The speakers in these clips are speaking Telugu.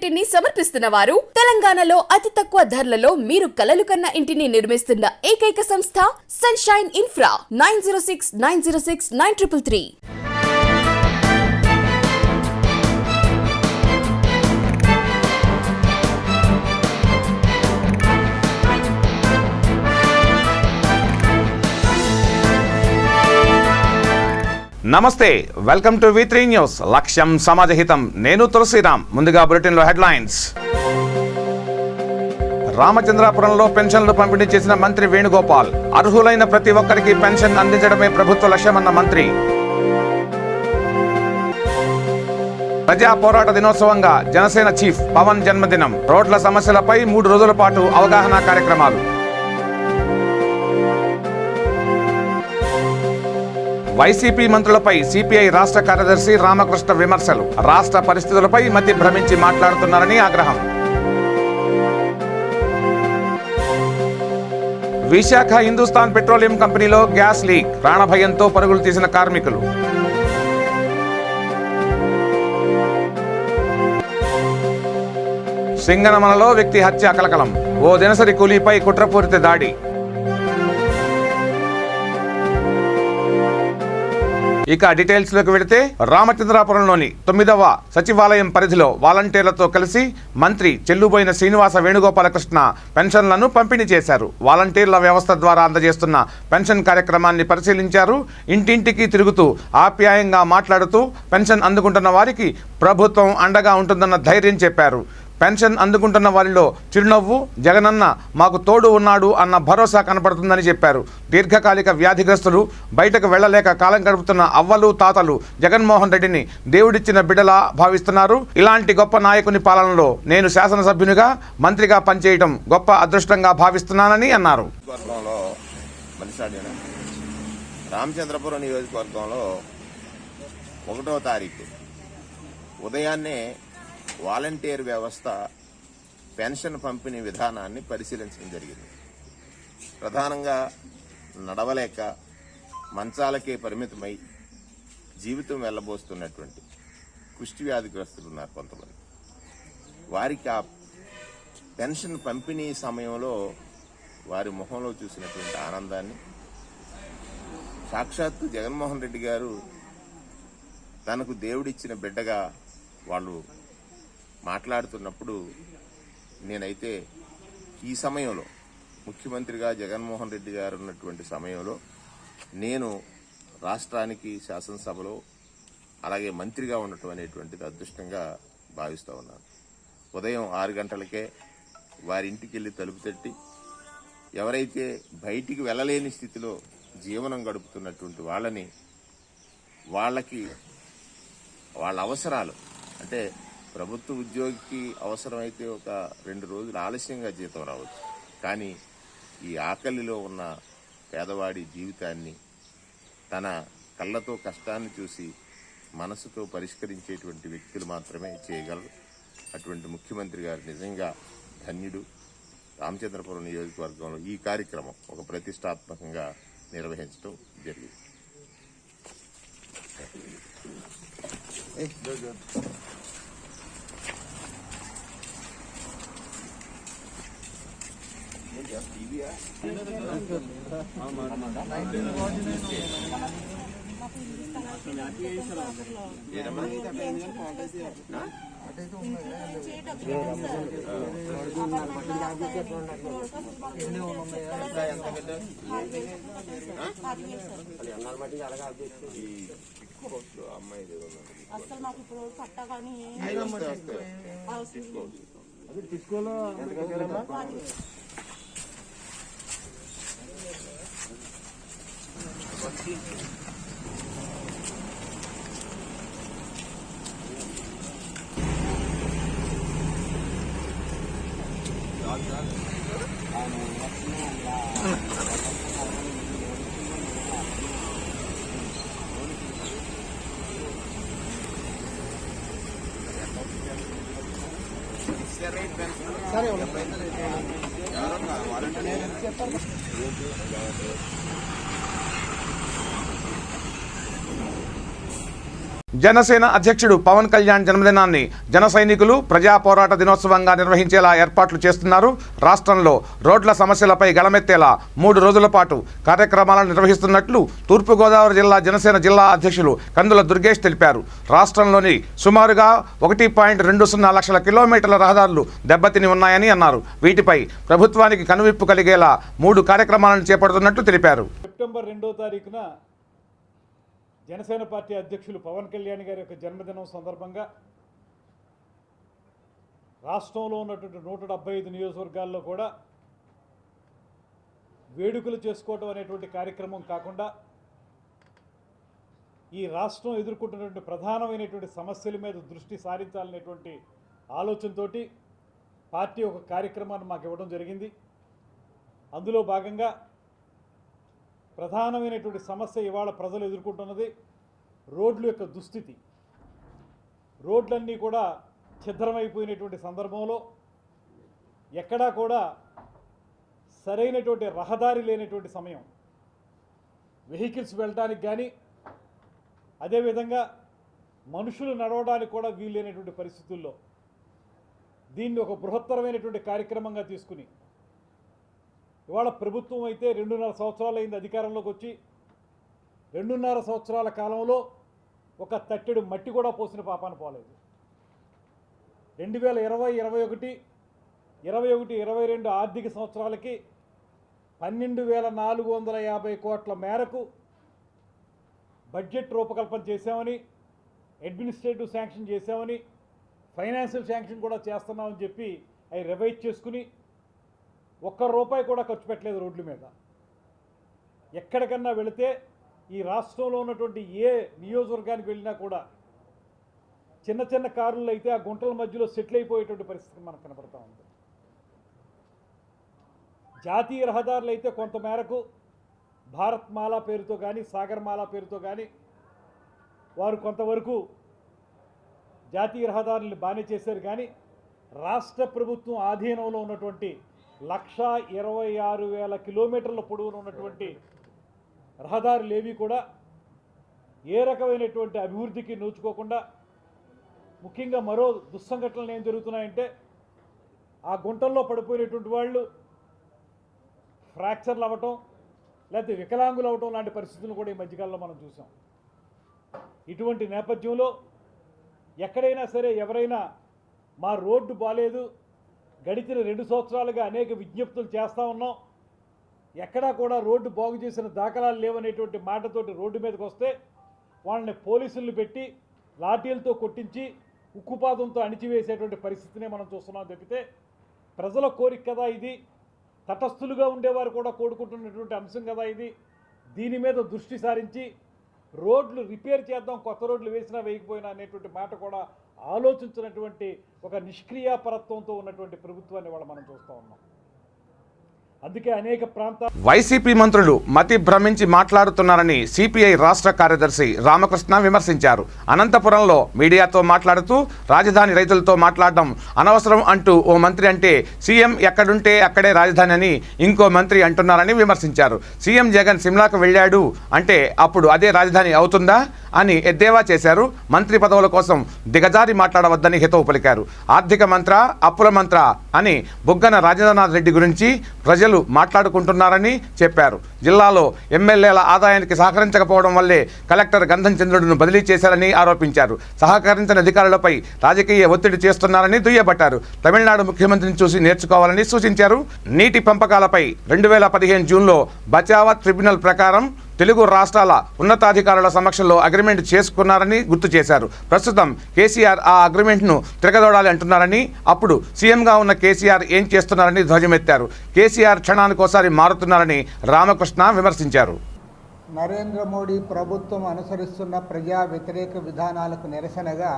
ఇంటిని సమర్పిస్తున్న వారు తెలంగాణలో అతి తక్కువ ధరలలో మీరు కలలు కన్న ఇంటిని నిర్మిస్తున్న ఏకైక సంస్థ సన్షైన్ ఇన్ఫ్రా 9069069333. నమస్తే, వెల్కమ్ టు V3 న్యూస్. లక్ష్యం సమాజహితం. నేను తులసిరామ్. ముందుగా బులెటిన్లో హెడ్లైన్స్. రామచంద్రాపురంలో పెన్షన్లు పంపిణీ చేసిన మంత్రి వేణుగోపాల్. అర్హులైన ప్రతి ఒక్కరికి పెన్షన్ అందించడమే ప్రభుత్వ లక్ష్యమన్న మంత్రి. ప్రజా పోరాట దినోత్సవంగా జనసేన చీఫ్ పవన్ జన్మదినం. రోడ్ల సమస్యలపై 3 రోజుల పాటు అవగాహన కార్యక్రమాలు. వైసీపీ మంత్రులపై సిపిఐ రాష్ట్ర కార్యదర్శి రామకృష్ణ విమర్శలు. రాష్ట్ర పరిస్థితులపై మతి భ్రమించి మాట్లాడుతున్నారని ఆగ్రహం. విశాఖ హిందుస్థాన్ పెట్రోలియం కంపెనీలో గ్యాస్ లీక్. ప్రాణభయంతో పరుగులు తీసిన కార్మికులు. సింగనమలలో వ్యక్తి హత్య కలకలం. ఓ దినసరి కూలీపై కుట్రపూరిత దాడి. ఇక డీటెయిల్స్ లోకి వెళితే, రామచంద్రాపురంలోని 9వ సచివాలయం పరిధిలో వాలంటీర్లతో కలిసి మంత్రి చెల్లుబోయిన శ్రీనివాస వేణుగోపాలకృష్ణ పెన్షన్లను పంపిణీ చేశారు. వాలంటీర్ల వ్యవస్థ ద్వారా అందజేస్తున్న పెన్షన్ కార్యక్రమాన్ని పరిశీలించారు. ఇంటింటికి తిరుగుతూ ఆప్యాయంగా మాట్లాడుతూ పెన్షన్ అందుకుంటున్న వారికి ప్రభుత్వం అండగా ఉంటుందన్న ధైర్యం చెప్పారు. పెన్షన్ అందుకుంటున్న వారిలో చిరునవ్వు, జగనన్న మాకు తోడు ఉన్నాడు అన్న భరోసా కనపడుతుందని చెప్పారు. దీర్ఘకాలిక వ్యాధిగ్రస్తులు, బయటకు వెళ్లలేక కాలం గడుపుతున్న అవ్వలు తాతలు జగన్మోహన్ రెడ్డిని దేవుడిచ్చిన బిడ్డలా భావిస్తున్నారు. ఇలాంటి గొప్ప నాయకుని పాలనలో నేను శాసనసభ్యునిగా, మంత్రిగా పనిచేయడం గొప్ప అదృష్టంగా భావిస్తున్నానని అన్నారు. రామచంద్రపురం నియోజకవర్గంలో 1వ తారీఖు ఉదయాన్నే వాలంటీర్ వ్యవస్థ పెన్షన్ పంపిణీ విధానాన్ని పరిశీలించడం జరిగింది. ప్రధానంగా నడవలేక మంచాలకే పరిమితమై జీవితం వెళ్లబోస్తున్నటువంటి కుష్టి వ్యాధిగ్రస్తులు ఉన్నారు కొంతమంది. వారికి ఆ పెన్షన్ పంపిణీ సమయంలో వారి మొహంలో చూసినటువంటి ఆనందాన్ని, సాక్షాత్తు జగన్మోహన్ రెడ్డి గారు తనకు దేవుడిచ్చిన బిడ్డగా వాళ్ళు మాట్లాడుతున్నప్పుడు నేనైతే ఈ సమయంలో ముఖ్యమంత్రిగా జగన్మోహన్ రెడ్డి గారు ఉన్నటువంటి సమయంలో నేను రాష్ట్రానికి శాసనసభలో అలాగే మంత్రిగా ఉండటం అనేటువంటిది అదృష్టంగా భావిస్తూ ఉన్నాను. ఉదయం 6 గంటలకే వారింటికి వెళ్ళి తలుపు తట్టి ఎవరైతే బయటికి వెళ్ళలేని స్థితిలో జీవనం గడుపుతున్నటువంటి వాళ్ళని, వాళ్ళకి వాళ్ళ అవసరాలు, అంటే ప్రభుత్వ ఉద్యోగికి అవసరమైతే ఒక 2 రోజులు ఆలస్యంగా జీతం రావచ్చు, కానీ ఈ ఆకలిలో ఉన్న పేదవాడి జీవితాన్ని తన కళ్ళతో కష్టాన్ని చూసి మనసుతో పరిష్కరించేటువంటి వ్యక్తులు మాత్రమే చేయగలరు. అటువంటి ముఖ్యమంత్రి గారు నిజంగా ధన్యుడు. రామచంద్రపురం నియోజకవర్గంలో ఈ కార్యక్రమం ఒక ప్రతిష్టాత్మకంగా నిర్వహించడం జరిగింది. అసలు మాకు ఇప్పుడు పట్ట కానీ తీసుకోలో జనసేన అధ్యక్షుడు పవన్ కళ్యాణ్ జన్మదినాన్ని జన సైనికులు ప్రజా పోరాట దినోత్సవంగా నిర్వహించేలా ఏర్పాట్లు చేస్తున్నారు. రాష్ట్రంలో రోడ్ల సమస్యలపై గళమెత్తేలా 3 రోజుల పాటు కార్యక్రమాలను నిర్వహిస్తున్నట్లు తూర్పుగోదావరి జిల్లా జనసేన జిల్లా అధ్యక్షులు కందుల దుర్గేష్ తెలిపారు. రాష్ట్రంలోని సుమారుగా 1.20 లక్షల కిలోమీటర్ల రహదారులు దెబ్బతిని ఉన్నాయని అన్నారు. వీటిపై ప్రభుత్వానికి కనువిప్పు కలిగేలా 3 కార్యక్రమాలను చేపడుతున్నట్లు తెలిపారు. సెప్టెంబర్ 2వ తారీఖున జనసేన పార్టీ అధ్యక్షులు పవన్ కళ్యాణ్ గారి యొక్క జన్మదినం సందర్భంగా రాష్ట్రంలో ఉన్నటువంటి 175 నియోజకవర్గాల్లో కూడా వేడుకలు చేసుకోవడం అనేటువంటి కార్యక్రమం కాకుండా ఈ రాష్ట్రం ఎదుర్కొంటున్నటువంటి ప్రధానమైనటువంటి సమస్యల మీద దృష్టి సారించాలనేటువంటి ఆలోచనతోటి పార్టీ ఒక కార్యక్రమాన్ని మాకు ఇవ్వడం జరిగింది. అందులో భాగంగా ప్రధానమైనటువంటి సమస్య ఇవాళ ప్రజలు ఎదుర్కొంటున్నది రోడ్ల యొక్క దుస్థితి. రోడ్లన్నీ కూడా ఛిద్రమైపోయినటువంటి సందర్భంలో ఎక్కడా కూడా సరైనటువంటి రహదారి లేనటువంటి సమయం, వెహికల్స్ వెళ్ళడానికి కానీ అదేవిధంగా మనుషులు నడవడానికి కూడా వీల్లేనటువంటి పరిస్థితుల్లో దీన్ని ఒక బృహత్తరమైనటువంటి కార్యక్రమంగా తీసుకుని ఇవాళ ప్రభుత్వం అయితే 2.5 సంవత్సరాలు అయింది అధికారంలోకి వచ్చి. 2.5 సంవత్సరాల కాలంలో ఒక తట్టెడు మట్టి కూడా పోసిన పాపాన పోలేదు. 2020, 21, 22 ఆర్థిక సంవత్సరాలకి 12,450 కోట్ల మేరకు బడ్జెట్ రూపకల్పన చేశామని, అడ్మినిస్ట్రేటివ్ శాంక్షన్ చేశామని, ఫైనాన్షియల్ శాంక్షన్ కూడా చేస్తున్నామని చెప్పి అవి రివైజ్ చేసుకుని ₹1 కూడా ఖర్చు పెట్టలేదు రోడ్ల మీద. ఎక్కడికన్నా వెళితే ఈ రాష్ట్రంలో ఉన్నటువంటి ఏ నియోజకవర్గానికి వెళ్ళినా కూడా చిన్న చిన్న కారులు అయితే ఆ గుంటల మధ్యలో సెటిల్ అయిపోయేటువంటి పరిస్థితి మనకు కనబడతా ఉంది. జాతీయ రహదారులు అయితే కొంతమేరకు భారత్ మాలా పేరుతో కానీ సాగర్ మాలా పేరుతో కానీ వారు కొంతవరకు జాతీయ రహదారులను బాగానే చేశారు. కానీ రాష్ట్ర ప్రభుత్వం ఆధీనంలో ఉన్నటువంటి 126,000 కిలోమీటర్ల పొడవున ఉన్నటువంటి రహదారులు ఏవి కూడా ఏ రకమైనటువంటి అభివృద్ధికి నోచుకోకుండా, ముఖ్యంగా మరో దుస్సంఘటనలు ఏం జరుగుతున్నాయంటే ఆ గుంటల్లో పడిపోయినటువంటి వాళ్ళు ఫ్రాక్చర్లు అవ్వటం లేకపోతే వికలాంగులు అవ్వటం లాంటి పరిస్థితులు కూడా ఈ మధ్యకాలంలో మనం చూసాం. ఇటువంటి నేపథ్యంలో ఎక్కడైనా సరే ఎవరైనా మా రోడ్డు బాలేదు, గడిచిన 2 సంవత్సరాలుగా అనేక విజ్ఞప్తులు చేస్తూ ఉన్నాం, ఎక్కడా కూడా రోడ్డు బాగు చేసిన దాఖలాలు లేవనేటువంటి మాటతోటి రోడ్డు మీదకి వస్తే వాళ్ళని పోలీసులను పెట్టి లాఠీలతో కొట్టించి ఉక్కుపాదంతో అణిచివేసేటువంటి పరిస్థితినే మనం చూస్తున్నాం తప్పితే ప్రజల కోరిక కదా ఇది, తటస్థులుగా ఉండేవారు కూడా కోరుకుంటున్నటువంటి అంశం కదా ఇది. దీని మీద దృష్టి సారించి రోడ్లు రిపేర్ చేద్దాం, కొత్త రోడ్లు వేసినా వేయకపోయినా అనేటువంటి మాట కూడా ఆలోచించినటువంటి ఒక నిష్క్రియాపరత్వంతో ఉన్నటువంటి ప్రభుత్వాన్ని వాళ్ళ మనం చూస్తూ ఉన్నాం. అందుకే అనేక ప్రాంతాలు వైసీపీ మంత్రులు మతి భ్రమించి మాట్లాడుతున్నారని సిపిఐ రాష్ట్ర కార్యదర్శి రామకృష్ణ విమర్శించారు. అనంతపురంలో మీడియాతో మాట్లాడుతూ రాజధాని రైతులతో మాట్లాడడం అనవసరం అంటూ ఓ మంత్రి అంటే సీఎం ఎక్కడుంటే అక్కడే రాజధాని అని ఇంకో మంత్రి అంటున్నారని విమర్శించారు. సీఎం జగన్ సిమ్లాకు వెళ్ళాడు అంటే అప్పుడు అదే రాజధాని అవుతుందా అని ఎద్దేవా చేశారు. మంత్రి పదవుల కోసం దిగజారి మాట్లాడవద్దని హితవు పలికారు. ఆర్థిక మంత్ర, అప్పుల మంత్ర అని బుగ్గన రాజేంద్రనాథ్ రెడ్డి గురించి ప్రజలు మాట్లాడుకుంటున్నారని చెప్పారు. జిల్లాలో ఎమ్మెల్యేల ఆదాయానికి సహకరించకపోవడం వల్లే కలెక్టర్ గంధం చంద్రుడిని బదిలీ చేశారని ఆరోపించారు. సహకరించని అధికారులపై రాజకీయ ఒత్తిడి చేస్తున్నారని దుయ్యబట్టారు. తమిళనాడు ముఖ్యమంత్రిని చూసి నేర్చుకోవాలని సూచించారు. నీటి పంపకాలపై 2015 జూన్లో బచావత్ ట్రిబ్యునల్ ప్రకారం తెలుగు రాష్ట్రాల ఉన్నతాధికారుల సమక్షంలో అగ్రిమెంట్ చేసుకున్నారని గుర్తు చేశారు. ప్రస్తుతం కేసీఆర్ ఆ అగ్రిమెంట్ను తిరగదోడాలి అంటున్నారని, అప్పుడు సీఎంగా ఉన్న కేసీఆర్ ఏం చేస్తున్నారని ధ్వజమెత్తారు. కేసీఆర్ క్షణానికోసారి మారుతున్నారని రామకృష్ణ విమర్శించారు. నరేంద్ర మోడీ ప్రభుత్వం అనుసరిస్తున్న ప్రజా వ్యతిరేక విధానాలకు నిరసనగా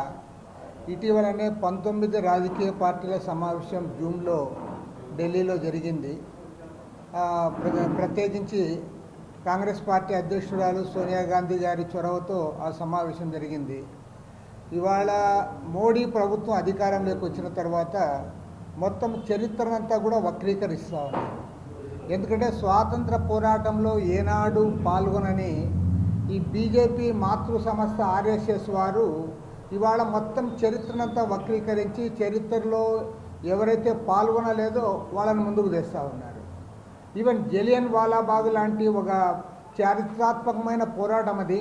ఇటీవలనే 19 రాజకీయ పార్టీల సమావేశం జూన్లో ఢిల్లీలో జరిగింది. ప్రత్యేకించి కాంగ్రెస్ పార్టీ అధ్యక్షురాలు సోనియా గాంధీ గారి చొరవతో ఆ సమావేశం జరిగింది. ఇవాళ మోడీ ప్రభుత్వం అధికారంలోకి వచ్చిన తర్వాత మొత్తం చరిత్రనంతా కూడా వక్రీకరిస్తూ ఉంది. ఎందుకంటే స్వాతంత్ర పోరాటంలో ఏనాడు పాల్గొనని ఈ బీజేపీ మాతృ సంస్థ ఆర్ఎస్ఎస్ వారు ఇవాళ మొత్తం చరిత్రనంతా వక్రీకరించి చరిత్రలో ఎవరైతే పాల్గొనలేదో వాళ్ళని ముందుకు తెస్తూ ఉన్నారు. ఈవెన్ జలియన్ వాలాబాగ్ లాంటి ఒక చారిత్రాత్మకమైన పోరాటం అది,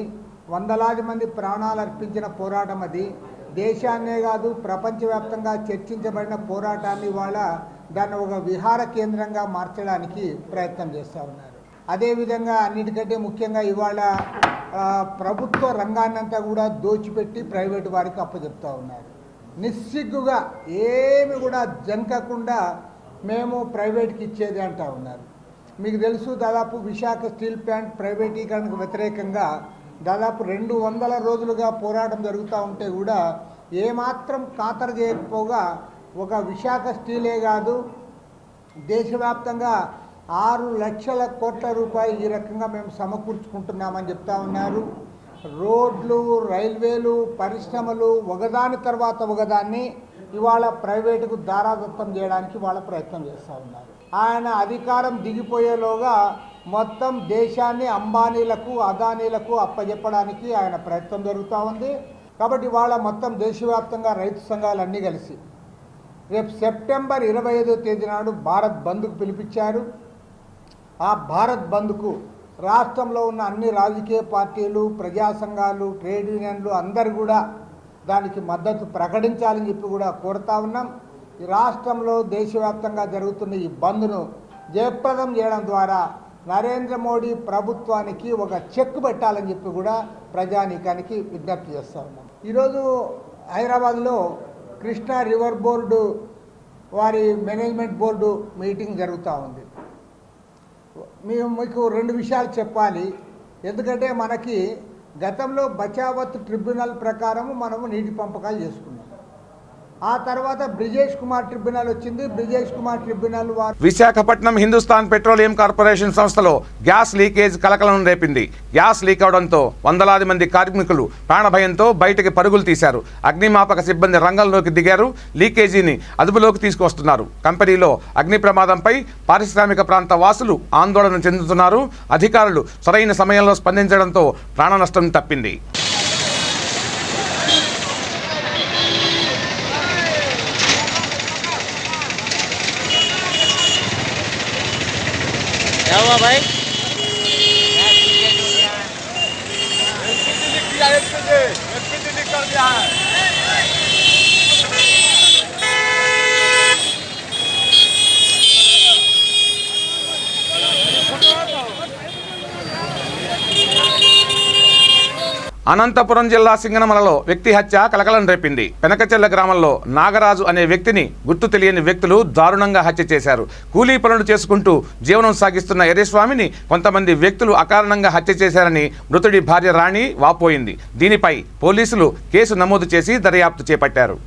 వందలాది మంది ప్రాణాలు అర్పించిన పోరాటం అది, దేశాన్నే కాదు ప్రపంచవ్యాప్తంగా చర్చించబడిన పోరాటాన్ని ఇవాళ దాన్ని ఒక విహార కేంద్రంగా మార్చడానికి ప్రయత్నం చేస్తూ ఉన్నారు. అదేవిధంగా అన్నిటికంటే ముఖ్యంగా ఇవాళ ప్రభుత్వ రంగాన్నంతా కూడా దోచిపెట్టి ప్రైవేటు వారికి అప్పచెప్తూ ఉన్నారు. నిస్సిగ్గుగా ఏమి కూడా జనకకుండా మేము ప్రైవేట్కి ఇచ్చేది అంటూ ఉన్నారు. మీకు తెలుసు, దాదాపు విశాఖ స్టీల్ ప్లాంట్ ప్రైవేటీకరణకు వ్యతిరేకంగా దాదాపు 200 రోజులుగా పోరాటం జరుగుతూ ఉంటే కూడా ఏమాత్రం ఖాతరు చేయకపోగా ఒక విశాఖ స్టీలే కాదు దేశవ్యాప్తంగా 6 లక్షల కోట్ల రూపాయలు ఈ రకంగా మేము సమకూర్చుకుంటున్నామని చెప్తా ఉన్నారు. రోడ్లు, రైల్వేలు, పరిశ్రమలు ఒకదాని తర్వాత ఒకదాన్ని ఇవాళ ప్రైవేటుకు దారాదత్తం చేయడానికి వాళ్ళ ప్రయత్నం చేస్తూ ఉన్నారు. ఆయన అధికారం దిగిపోయేలోగా మొత్తం దేశాన్ని అంబానీలకు, అదానీలకు అప్పజెప్పడానికి ఆయన ప్రయత్నం జరుగుతూ ఉంది. కాబట్టి ఇవాళ మొత్తం దేశవ్యాప్తంగా రైతు సంఘాలన్నీ కలిసి రేపు సెప్టెంబర్ 25వ తేదీ నాడు భారత్ బంద్కు పిలిపించారు. ఆ భారత్ బంద్కు రాష్ట్రంలో ఉన్న అన్ని రాజకీయ పార్టీలు, ప్రజా సంఘాలు, ట్రేడ్ యూనియన్లు అందరూ కూడా దానికి మద్దతు ప్రకటించాలని చెప్పి కూడా కోరుతా ఉన్నాం. ఈ రాష్ట్రంలో దేశవ్యాప్తంగా జరుగుతున్న ఈ బంద్ను జయప్రదం చేయడం ద్వారా నరేంద్ర మోడీ ప్రభుత్వానికి ఒక చెక్ పెట్టాలని చెప్పి కూడా ప్రజానీకానికి విజ్ఞప్తి చేస్తూ ఉన్నాం. ఈరోజు హైదరాబాద్లో కృష్ణా రివర్ బోర్డు వారి మేనేజ్మెంట్ బోర్డు మీటింగ్ జరుగుతూ ఉంది. మీకు 2 విషయాలు చెప్పాలి. ఎందుకంటే మనకి గతంలో బచావత్ ట్రిబ్యునల్ ప్రకారము మనము నీటి పంపకాలు చేసుకున్నాం. ఆ తర్వాత బ్రిజేష్ కుమార్ ట్రిబ్యునల్ వచ్చింది. బ్రిజేష్ కుమార్ ట్రిబ్యునల్ వారు విశాఖపట్నం హిందుస్థాన్ పెట్రోలియం కార్పొరేషన్ సంస్థలో గ్యాస్ లీకేజ్ కలకలం రేపింది. గ్యాస్ లీక్ అవడంతో వందలాది మంది కార్మికులు ప్రాణభయంతో బయటకి పరుగులు తీశారు. అగ్నిమాపక సిబ్బంది రంగంలోకి దిగారు. లీకేజీని అదుపులోకి తీసుకువస్తున్నారు. కంపెనీలో అగ్ని ప్రమాదంపై పారిశ్రామిక ప్రాంత వాసులు ఆందోళన చెందుతున్నారు. అధికారులు సరైన సమయంలో స్పందించడంతో ప్రాణ నష్టం తప్పింది. भाई అనంతపురం జిల్లా సింగనమలలో వ్యక్తి హత్య కలకలం రేపింది. పెనకచెల్ల గ్రామంలో నాగరాజు అనే వ్యక్తిని గుర్తు తెలియని వ్యక్తులు దారుణంగా హత్య చేశారు. కూలీ పనులు చేసుకుంటూ జీవనం సాగిస్తున్న ఎర్రస్వామిని కొంతమంది వ్యక్తులు అకారణంగా హత్య చేశారని మృతుడి భార్య రాణి వాపోయింది. దీనిపై పోలీసులు కేసు నమోదు చేసి దర్యాప్తు చేపట్టారు.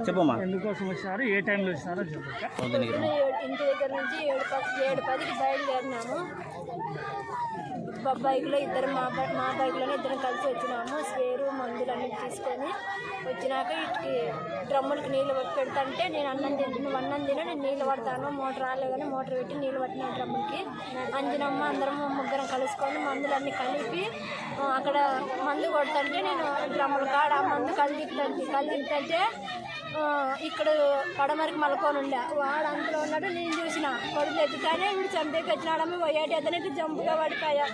చెప్పమ్మా ఎందుకోసం వచ్చారు, ఏ టైంలో వచ్చినారో చెప్పండి. ఇంటి దగ్గర నుంచి 7:10కి బయలుదేరినాము. బైక్లో ఇద్దరు మా బైక్లోనే ఇద్దరం కలిసి వచ్చినాము. స్వేరు మందులన్నీ తీసుకొని వచ్చినాక ఇటుకి డ్రమ్ములకి నీళ్ళు పెడతాంటే నేను అన్నం తిన నేను నీళ్ళు పడతాను. మోటార్ రాలే కానీ మోటార్ పెట్టి నీళ్ళు పట్టిన డ్రమ్ములకి అంజనమ్మ అందరం ముగ్గురం కలుసుకొని మందులన్నీ కలిపి అక్కడ మందు కొడతాంటే నేను డ్రమ్ముల కాడ మందు కలిదిపుతంటే ఇక్కడ పడమరికి మలుకొని ఉండే వాడు అంతలో ఉన్నాడు. నేను చూసిన కొడుకు ఎత్తుతానే ఇప్పుడు చంపేకి వచ్చినాడమ్మ పోయాడు అతనికి జంపుగా పడిపోయా.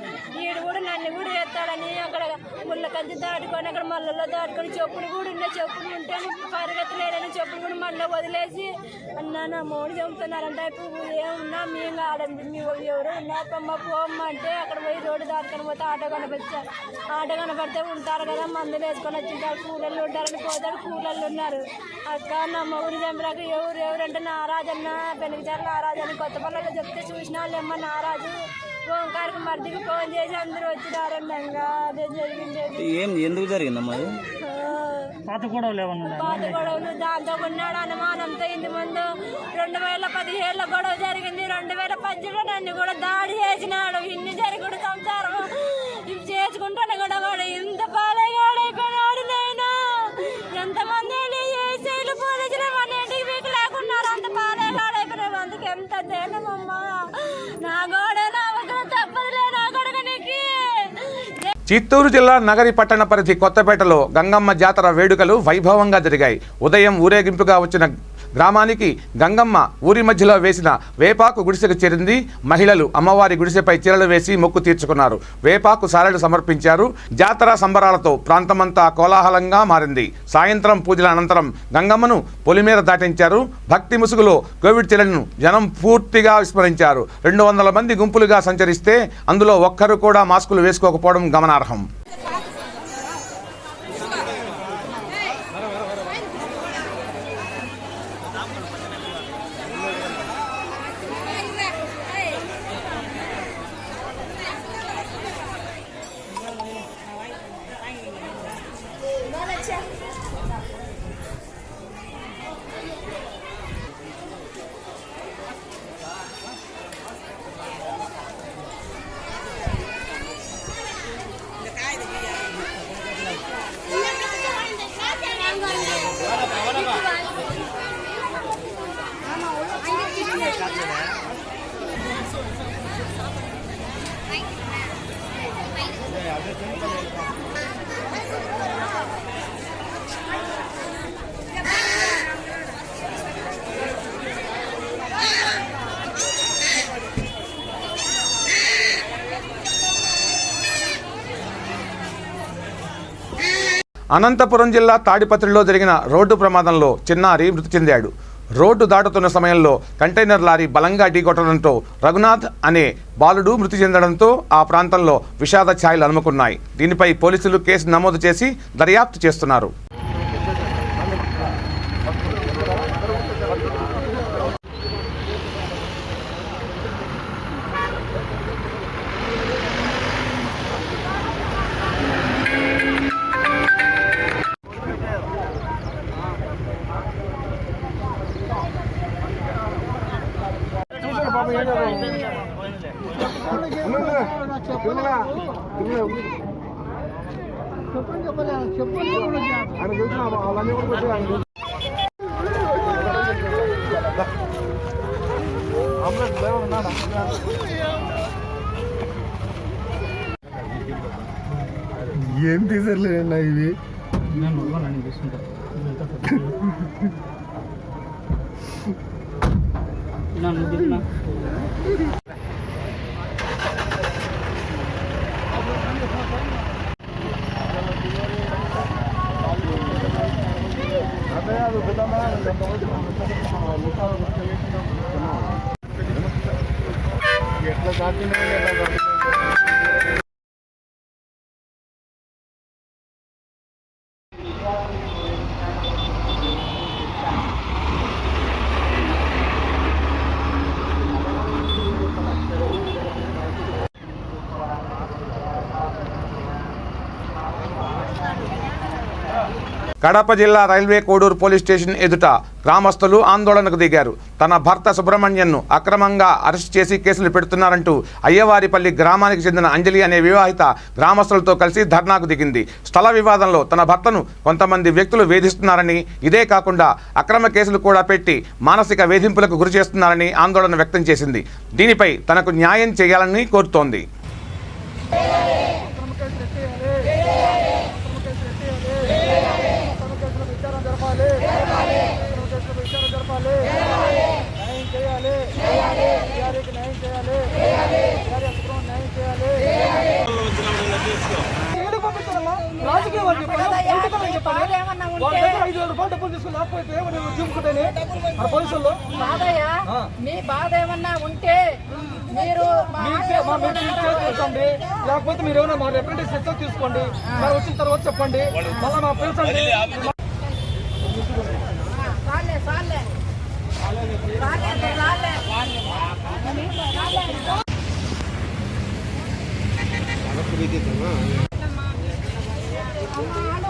ఈడు కూడా నన్ను కూడా ఎత్తాడని అక్కడ ముళ్ళ కంచి దాటుకొని అక్కడ మళ్ళలో దాటుకొని చెప్పులు కూడా ఉన్నాయి. చెప్పులు ఉంటే పరిగెత్తలేదని చెప్పులు కూడా మళ్ళీ వదిలేసి అన్నా నా మోడి చంపుతున్నారంటే ఏమున్నా మేము ఆడ ఎవరు ఉన్నాపమ్మ పోమ్మ అంటే అక్కడ పోయి రోడ్డు దాటుకొని పోతే ఆటో కనపడితే ఉంటారు కదా, మందులు వేసుకొని వచ్చింటారు, కూలర్లు ఉంటారని పోతారు, కూలర్లు ఉన్నారు. అక్క నా మొగుడు చంపినాక ఎవరంటే నారాజన్న పెనుగుచారు నారాజని కొత్త పల్లెలో చెప్తే చూసిన వాళ్ళేమ్మ నారాజు ఓంకారికి మర్దికి ఫోన్ చేసి అందరూ వచ్చినారన్నంగా అదే జరిగింది. ఎందుకు జరిగిందమ్మా? పాత గొడవలు ఏమన్నా? పాత గొడవలు దాంతో ఉన్నాడు అనుమానంతో ఇంటి ముందు 2017లో గొడవ జరిగింది. 2018లో నన్ను కూడా దాడి చేసినాడు. ఇన్ని జరిగి కూడా సంసారం ఇవి చేసుకుంటాను కూడా వాడు ఇంత పాలైపోయినాడు. నేను ఎంతమంది ఏసీలు పోలీసులు మన ఇంటికి వీకు లేకున్నారు. అంత పాలైపోయినాడు. అందుకు ఎంత దేనమమ్మా నా గోడ నా వద్ద తప్పదులే నా గొడవ నీకు. చిత్తూరు జిల్లా నగరి పట్టణ పరిధి కొత్తపేటలో గంగమ్మ జాతర వేడుకలు వైభవంగా జరిగాయి. ఉదయం ఊరేగింపుగా వచ్చిన గ్రామానికి గంగమ్మ ఊరి మధ్యలో వేసిన వేపాకు గుడిసెకు చేరింది. మహిళలు అమ్మవారి గుడిసెపై చీరలు వేసి మొక్కు తీర్చుకున్నారు. వేపాకు సారెలు సమర్పించారు. జాతర సంబరాలతో ప్రాంతమంతా కోలాహలంగా మారింది. సాయంత్రం పూజల అనంతరం గంగమ్మను పొలిమేర దాటించారు. భక్తి ముసుగులో కోవిడ్ చర్యలను జనం పూర్తిగా విస్మరించారు. 200 మంది గుంపులుగా సంచరిస్తే అందులో ఒక్కరు కూడా మాస్కులు వేసుకోకపోవడం గమనార్హం. అనంతపురం జిల్లా తాడిపత్రిలో జరిగిన రోడ్డు ప్రమాదంలో చిన్నారి మృతి చెందాడు. రోడ్డు దాటుతున్న సమయంలో కంటైనర్ లారీ బలంగా ఢీకొట్టడంతో రఘునాథ్ అనే బాలుడు మృతి చెందడంతో ఆ ప్రాంతంలో విషాద ఛాయలు అలుముకున్నాయి. దీనిపై పోలీసులు కేసు నమోదు చేసి దర్యాప్తు చేస్తున్నారు. ఏం తీసర్లేదన్నా ఇవి ఎట్లా దాటినా కడప జిల్లా రైల్వే కోడూరు పోలీస్ స్టేషన్ ఎదుట గ్రామస్తులు ఆందోళనకు దిగారు. తన భర్త సుబ్రహ్మణ్యన్ను అక్రమంగా అరెస్ట్ చేసి కేసులు పెడుతున్నారంటూ అయ్యవారిపల్లి గ్రామానికి చెందిన అంజలి అనే వివాహిత గ్రామస్తులతో కలిసి ధర్నాకు దిగింది. స్థల వివాదంలో తన భర్తను కొంతమంది వ్యక్తులు వేధిస్తున్నారని, ఇదే కాకుండా అక్రమ కేసులు కూడా పెట్టి మానసిక వేధింపులకు గురి చేస్తున్నారని ఆందోళన వ్యక్తం చేసింది. దీనిపై తనకు న్యాయం చేయాలని కోరుతోంది. న్యాయం చేయాలి. మీ బాధ ఏమన్నా ఉంటే మీరు లేకపోతే మీరు ఏమైనా మా రిప్రజెంటేషన్ తీసుకోండి, మరి వచ్చిన తర్వాత చెప్పండి, మళ్ళీ మా పిలిచండి.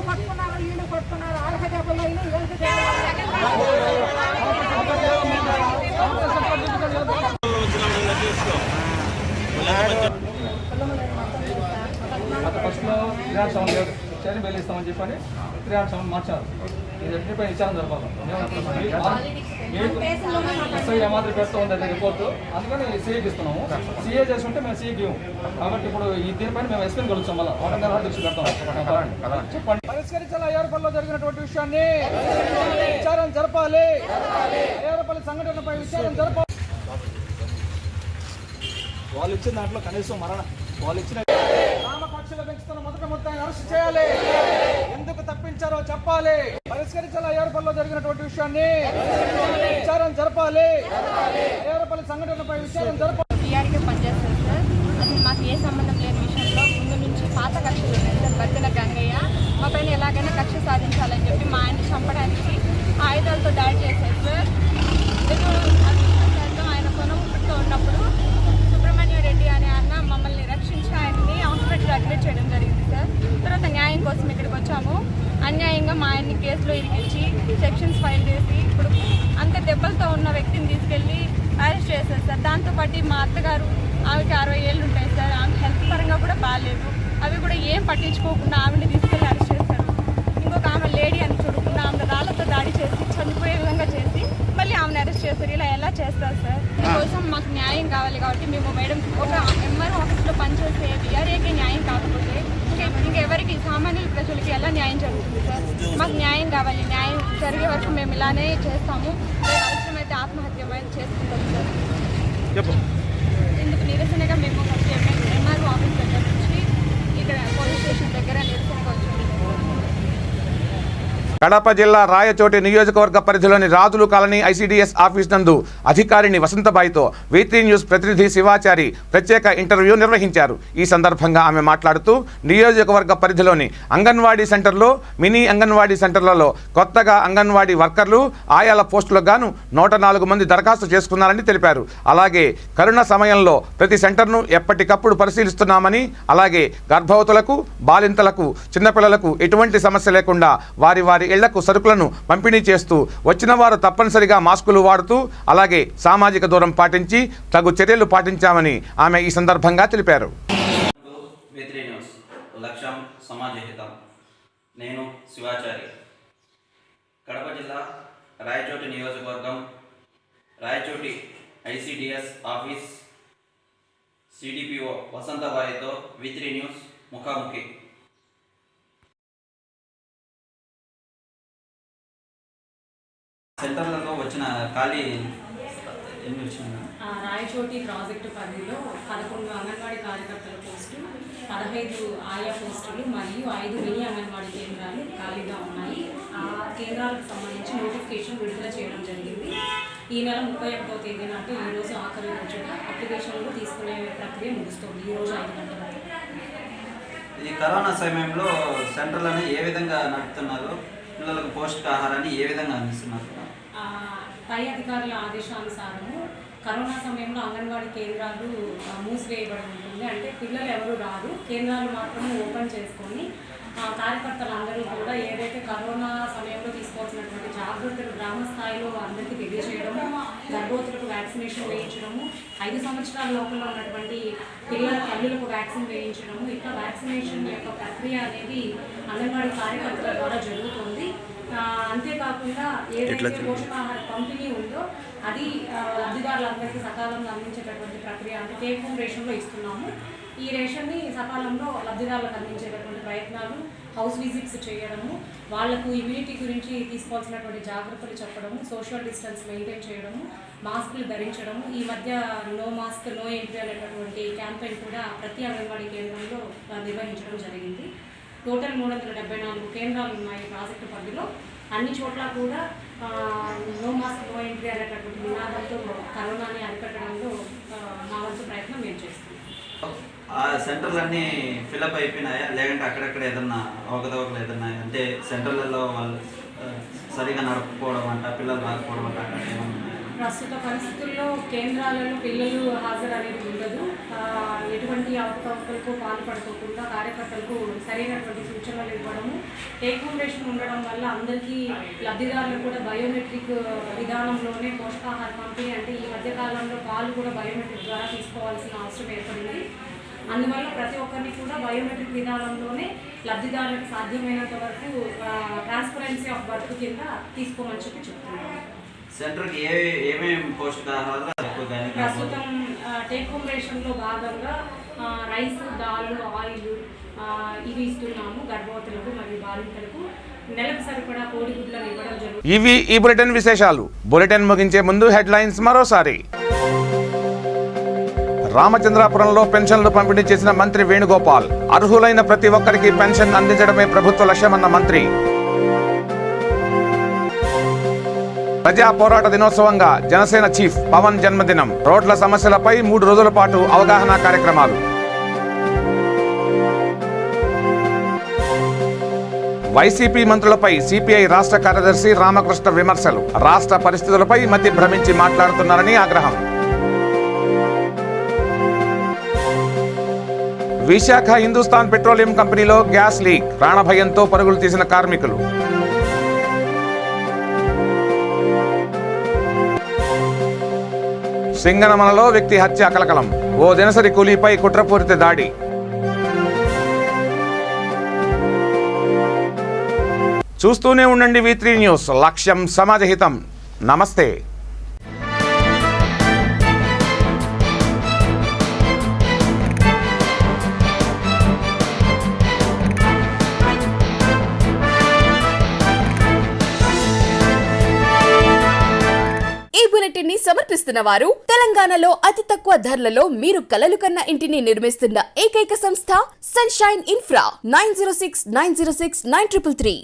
పట్టుకున్నారు, వీళ్ళు పట్టుకున్నారు, ఆలక దెబ్బలు ఫస్ట్లో 307 లేదు, చైన్ బెయిల్ ఇస్తామని చెప్పని 307 మార్చారు. ఇది ఎట్టిపై విచారణ జరపాలి. ఎస్ఐ ఏమాత్రం పెడుతూ ఉంది రిపోర్టు, అందుకని సీఏకి ఇస్తున్నాము. సీఏ చేసి ఉంటే మేము సీఏకి ఇవ్వం. కాబట్టి ఇప్పుడు ఈ దీనిపైన మేము ఎస్పీని కలుస్తాం, మళ్ళీ 1 దృష్టి పెడతాం. చెప్పండి. పరిష్కరించాలి అయ్యారపల్లిలో జరిగినటువంటి విషయాన్ని, విచారణ జరపాలి. అయ్యారపల్లి సంఘటనపై విచారణ జరపాలి. వాళ్ళు ఇచ్చిన దాంట్లో కనీసం వాళ్ళు ఇచ్చిన రామపక్షులు పెంచుతున్న మొత్తాన్ని అరెస్ట్ చేయాలి. ఎందుకు తప్పించారో చెప్పాలి. పరిష్కరించాలి అయ్యారపల్లిలో జరిగినటువంటి విషయాన్ని, విచారణ జరపాలి. అయ్యారపల్లి సంఘటనపై విచారణ జరపాలి. టీఆర్కే పనిచేస్తారు సార్. అసలు మాకు ఏ సంబంధం లేని విషయంలో ముందు నుంచి పాత కక్షలు ఉన్నాయి సార్. బద్దెల గంగయ్య మా పైన ఎలాగైనా కక్ష సాధించాలని చెప్పి మా ఆయన్ని చంపడానికి ఆయుధాలతో దాడి చేశారు సార్. ఆయన కొనుక్కుంటూ ఉన్నప్పుడు రెడ్డి అనే అన్న మమ్మల్ని రక్షించి ఆయన్ని హాస్పిటల్ అడ్మిట్ చేయడం జరిగింది సార్. తర్వాత న్యాయం కోసం ఇక్కడికి వచ్చాము. అన్యాయంగా మా ఆయన్ని కేసులో ఇరికించి సెక్షన్స్ ఫైల్ చేసి ఇప్పుడు అంత దెబ్బలతో ఉన్న వ్యక్తిని తీసుకెళ్ళి అరెస్ట్ చేశారు సార్. దాంతోపాటు మా అత్తగారు, ఆమెకి 60 ఏళ్ళు ఉంటాయి సార్. ఆమె హెల్త్ పరంగా కూడా బాగాలేదు. అవి కూడా ఏం పట్టించుకోకుండా ఆమెని తీసుకెళ్ళి అరెస్ట్ చేశారు. ఇంకొక ఆమె లేడీ అని చూడకుండా ఆమె రాళ్లతో దాడి చేసి చనిపోయే విధంగా చేసి మళ్ళీ ఆమెను అరెస్ట్ చేస్తారు. ఇలా ఎలా చేస్తారు సార్? దీనికోసం మాకు న్యాయం కావాలి. కాబట్టి మేము మేడం ఒక ఎంఆర్ఓ ఆఫీస్లో పనిచేసే వీఆర్ఏకి న్యాయం కాకపోతే ఇంకెవరికి సామాన్య ప్రజలకి ఎలా న్యాయం జరుగుతుంది సార్? మాకు న్యాయం కావాలి. న్యాయం జరిగే వరకు మేము ఇలానే చేస్తాము. అవసరమైతే ఆత్మహత్య చేసుకుంటాం సార్. ఇందుకు నిరసనగా మేము ఫస్ట్ ఎంఆర్ఓ ఆఫీస్ దగ్గర నుంచి ఇక్కడ పోలీస్ స్టేషన్ దగ్గర నిరసనగా వచ్చాము. కడప జిల్లా రాయచోటి నియోజకవర్గ పరిధిలోని రాజులు కాలనీ ఐసీడీఎస్ ఆఫీస్ నందు అధికారిని వసంతబాయితో V3 న్యూస్ ప్రతినిధి శివాచారి ప్రత్యేక ఇంటర్వ్యూ నిర్వహించారు. ఈ సందర్భంగా ఆమె మాట్లాడుతూ నియోజకవర్గ పరిధిలోని అంగన్వాడీ సెంటర్లో, మినీ అంగన్వాడీ సెంటర్లలో కొత్తగా అంగన్వాడీ వర్కర్లు, ఆయాల పోస్టులకు గాను 104 మంది దరఖాస్తు చేసుకున్నారని తెలిపారు. అలాగే కరోనా సమయంలో ప్రతి సెంటర్ను ఎప్పటికప్పుడు పరిశీలిస్తున్నామని, అలాగే గర్భవతులకు, బాలింతలకు, చిన్నపిల్లలకు ఎటువంటి సమస్య లేకుండా వారి ఇళ్లకు సరుకులను పంపిణీ చేస్తూ వచ్చిన వారు తప్పనిసరిగా మాస్కులు వాడుతూ అలాగే సామాజిక దూరం పాటించి తగు చర్యలు పాటించామని ఆమె ఈ సందర్భంగా తెలిపారు. లక్ష్యం సమాజ హితం. నేను శివాచారి. కడప జిల్లా రాయచోటి నియోజకవర్గం రాయచోటి ఐసీడీఎస్ ఆఫీస్ సిడిపిఓ వసంతబాయితో V3 న్యూస్ ముఖాముఖి. సెంటర్లలో వచ్చిన ఖాళీ ఎన్ని వచ్చినాయి? రాయచోటి ప్రాజెక్టు పరిధిలో 11 అంగన్వాడీ కార్యకర్తల పోస్టు, 15 ఆయా పోస్టులు మరియు 5 మినీ అంగన్వాడీ కేంద్రాలు ఖాళీగా ఉన్నాయి. ఆ కేంద్రాలకు సంబంధించి నోటిఫికేషన్ విడుదల చేయడం జరిగింది. ఈ నెల 31వ తేదీ నాటి ఈరోజు ఆఖరి రోజున అప్లికేషన్లు తీసుకునే ప్రక్రియ ముగుస్తుంది. ఈరోజు 5 గంటలకు. ఈ కరోనా సమయంలో సెంటర్లను ఏ విధంగా నడుపుతున్నారు? పిల్లలకు పౌష్టికాహారాన్ని ఏ విధంగా అందిస్తున్నారు? పై అధికారుల ఆదేశానుసారము కరోనా సమయంలో అంగన్వాడీ కేంద్రాలు మూసివేయబడి ఉంటుంది. అంటే పిల్లలు ఎవరు రారు, కేంద్రాలు మాత్రమే ఓపెన్ చేసుకొని కార్యకర్తలందరూ కూడా ఏదైతే కరోనా సమయంలో తీసుకోవాల్సినటువంటి జాగ్రత్తలు గ్రామ స్థాయిలో అందరికీ తెలియజేయడము, గర్భవతులకు వ్యాక్సినేషన్ వేయించడము, 5 సంవత్సరాల లోపల ఉన్నటువంటి పిల్లల తల్లులకు వ్యాక్సిన్ వేయించడము, ఇట్లా వ్యాక్సినేషన్ యొక్క ప్రక్రియ అనేది అంగన్వాడీ కార్యకర్తల ద్వారా జరుగుతుంది. అంతేకాకుండా ఏదైతే పోషకాహార పంపిణీ ఉందో అది లబ్ధిదారులందరికీ సకాలంలో అందించేటటువంటి ప్రక్రియ అంటే టేక్ హోమ్ రేషన్లో ఇస్తున్నాము. ఈ రేషన్ని సకాలంలో లబ్ధిదారులకు అందించేటటువంటి ప్రయత్నాలు, హౌస్ విజిట్స్ చేయడము, వాళ్లకు ఇమ్యూనిటీ గురించి తీసుకోవాల్సినటువంటి జాగ్రత్తలు చెప్పడము, సోషల్ డిస్టెన్స్ మెయింటైన్ చేయడము, మాస్కులు ధరించడము, ఈ మధ్య నో మాస్క్ నో ఎంట్రీ అనేటటువంటి క్యాంపెయిన్ కూడా ప్రతి అంగన్వాడీ కేంద్రంలో నిర్వహించడం జరిగింది. టోటల్ 374 కేంద్రాలు ఉన్నాయి ప్రాజెక్టు పరిధిలో. అన్ని చోట్ల కూడా నో మాస్క్ నో ఎంట్రీ అనేటటువంటి నినాదంతో కరోనాని అరికట్టడంలో మా వంతు ప్రయత్నం మేము చేస్తున్నాం. ఆ సెంటర్లన్నీ ఫిలప్ అయిపోయినాయా, లేదంటే అక్కడక్కడ ఏదన్నా అవకతవకలు ఏదన్నా అంటే సెంటర్లలో వాళ్ళు సరిగా నడపకపోవడం అంట, పిల్లలు రాకపోవడం అంట ఏమన్నా? ప్రస్తుత పరిస్థితుల్లో కేంద్రాలలో పిల్లలు హాజరు అనేది ఉండదు. ఎటువంటి అవకతవకలకు పాల్పడుకోకుండా కార్యకర్తలకు సరైనటువంటి సూచనలు ఇవ్వడము, టేక్ హోమ్ రేషన్ ఉండడం వల్ల అందరికీ లబ్ధిదారులు కూడా బయోమెట్రిక్ విధానంలోనే పోషకాహార పంపిణీ, అంటే ఈ మధ్యకాలంలో పాలు కూడా బయోమెట్రిక్ ద్వారా తీసుకోవాల్సిన అవసరం ఏర్పడింది. అందువల్ల ప్రతి ఒక్కరిని కూడా బయోమెట్రిక్ విధానంలోనే లబ్ధిదారులకు సాధ్యమైనంత వరకు ట్రాన్స్పరెన్సీ ఆఫ్ బర్త్ కింద తీసుకోమని చెప్తున్నాను. సెంటర్కి ఏమేమి పోషకాహారాలు ప్రస్తుతం టేక్ హోమ్ రేషన్లో భాగంగా రైస్, దాల్, ఆయిల్ ఇవి ఇస్తున్నాము గర్భవతులకు మరియు బాలింతలకు. నెలకు సరిపడా కోడిగుడ్లను ఇవ్వడం జరుగుతుంది. ఇవి ఈ బులెటిన్ విశేషాలు. బులెటిన్ ముగించే ముందు హెడ్లైన్స్ మరోసారి. రామచంద్రాపురంలో పెన్షన్లు పంపిణీ చేసిన మంత్రి వేణుగోపాల్. అర్హులైన ప్రతి ఒక్కరికి పెన్షన్ అందించడమే ప్రభుత్వ లక్ష్యమన్న మంత్రి. ప్రజా పోరాట దినోత్సవంగా జనసేన చీఫ్ పవన్ జన్మదినం. రోడ్ల సమస్యలపై 3 రోజుల పాటు అవగాహన కార్యక్రమాలు. వైసీపీ మంత్రులపై సిపిఐ రాష్ట్ర కార్యదర్శి రామకృష్ణ విమర్శలు. రాష్ట్ర పరిస్థితులపై మతి భ్రమించి మాట్లాడుతున్నారని ఆగ్రహం. విశాఖ హిందుస్థాన్ పెట్రోలియం కంపెనీలో గ్యాస్ లీక్. ప్రాణభయంతో పరుగులు తీసిన కార్మికులు. సింగనమలలో వ్యక్తి హత్య కలకలం. ఓ దినసరి కూలీపై కుట్రపూరిత దాడి. చూస్తూనే ఉండండి V3 న్యూస్. లక్ష్యం సమాజహితం. నమస్తే. సమర్పిస్తున్న వారు తెలంగాణలో అతి తక్కువ ధరలలో మీరు కలలు కన్న ఇంటిని నిర్మిస్తున్న ఏకైక సంస్థ సన్షైన్ ఇన్ఫ్రా. 9069069333.